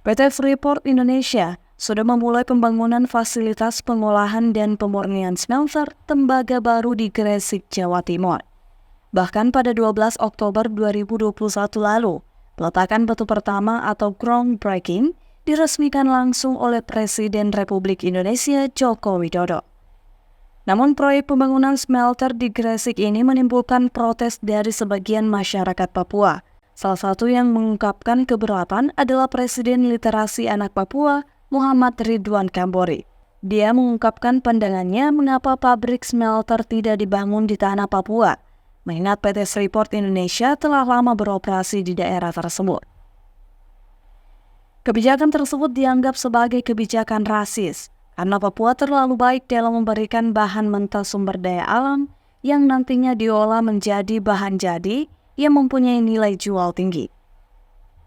PT Freeport Indonesia sudah memulai pembangunan fasilitas pengolahan dan pemurnian smelter tembaga baru di Gresik, Jawa Timur. Bahkan pada 12 Oktober 2021 lalu, peletakan batu pertama atau groundbreaking diresmikan langsung oleh Presiden Republik Indonesia Joko Widodo. Namun proyek pembangunan smelter di Gresik ini menimbulkan protes dari sebagian masyarakat Papua. Salah satu yang mengungkapkan keberatan adalah Presiden Literasi Anak Papua, Muhammad Ridwan Kambori. Dia mengungkapkan pandangannya mengapa pabrik smelter tidak dibangun di tanah Papua, mengingat PT Freeport Indonesia telah lama beroperasi di daerah tersebut. Kebijakan tersebut dianggap sebagai kebijakan rasis, karena Papua terlalu baik dalam memberikan bahan mentah sumber daya alam yang nantinya diolah menjadi bahan jadi yang mempunyai nilai jual tinggi.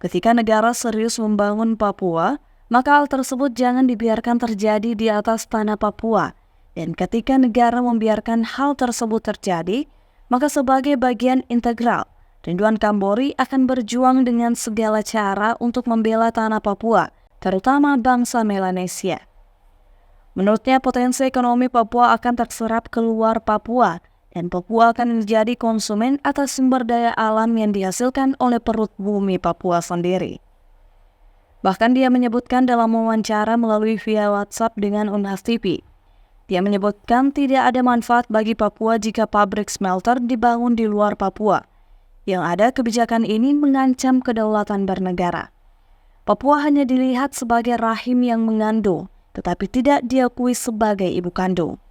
Ketika negara serius membangun Papua, maka hal tersebut jangan dibiarkan terjadi di atas tanah Papua. Dan ketika negara membiarkan hal tersebut terjadi, maka sebagai bagian integral, Ridwan Kambori akan berjuang dengan segala cara untuk membela tanah Papua, terutama bangsa Melanesia. Menurutnya, potensi ekonomi Papua akan terserap keluar Papua, dan Papua akan menjadi konsumen atas sumber daya alam yang dihasilkan oleh perut bumi Papua sendiri. Bahkan dia menyebutkan dalam wawancara melalui via WhatsApp dengan Unhas TV, dia menyebutkan tidak ada manfaat bagi Papua jika pabrik smelter dibangun di luar Papua. Yang ada, kebijakan ini mengancam kedaulatan bernegara. Papua hanya dilihat sebagai rahim yang mengandung, tetapi tidak diakui sebagai ibu kandung.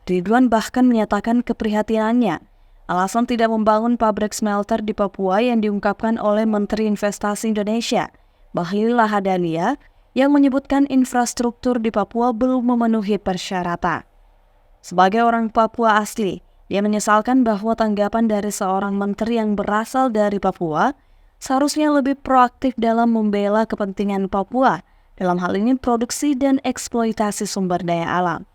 Ridwan bahkan menyatakan keprihatinannya. Alasan tidak membangun pabrik smelter di Papua yang diungkapkan oleh Menteri Investasi Indonesia, Bahlil Lahadalia, yang menyebutkan infrastruktur di Papua belum memenuhi persyaratan. Sebagai orang Papua asli, dia menyesalkan bahwa tanggapan dari seorang menteri yang berasal dari Papua seharusnya lebih proaktif dalam membela kepentingan Papua, dalam hal ini produksi dan eksploitasi sumber daya alam.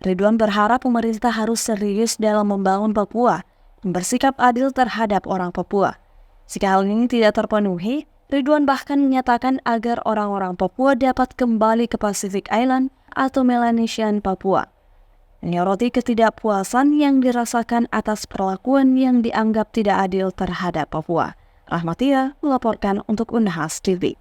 Ridwan berharap pemerintah harus serius dalam membangun Papua dan bersikap adil terhadap orang Papua. Jika hal ini tidak terpenuhi, Ridwan bahkan menyatakan agar orang-orang Papua dapat kembali ke Pacific Island atau Melanesian Papua. Menyoroti ketidakpuasan yang dirasakan atas perlakuan yang dianggap tidak adil terhadap Papua. Rahmatia melaporkan untuk Unhas TV.